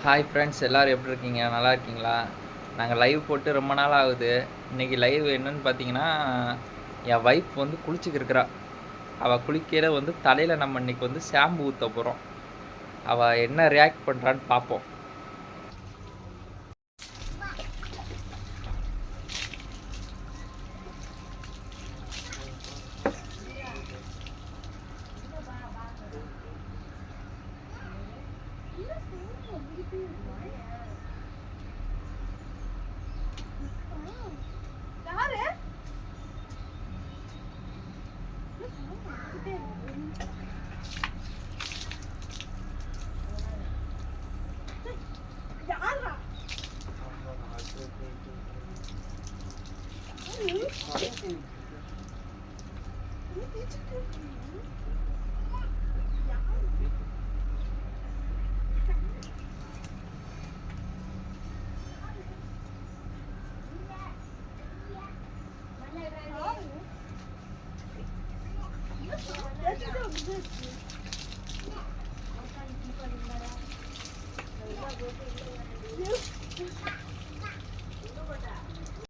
Hi friends, எல்லோரும் எப்படி இருக்கீங்க? நல்லா இருக்கீங்களா? நாங்கள் லைவ் போட்டு ரொம்ப நாள் ஆகுது. இன்றைக்கி லைவ் என்னன்னு பார்த்தீங்கன்னா, என் ஒய்ஃப் வந்து குளிச்சுக்கிருக்கிறா. அவள் குளிக்கையில் வந்து தலையில் நம்ம இன்றைக்கி வந்து ஷாம்பு ஊற்ற போகிறோம். அவள் என்ன ரியாக்ட் பண்ணுறான்னு பார்ப்போம்.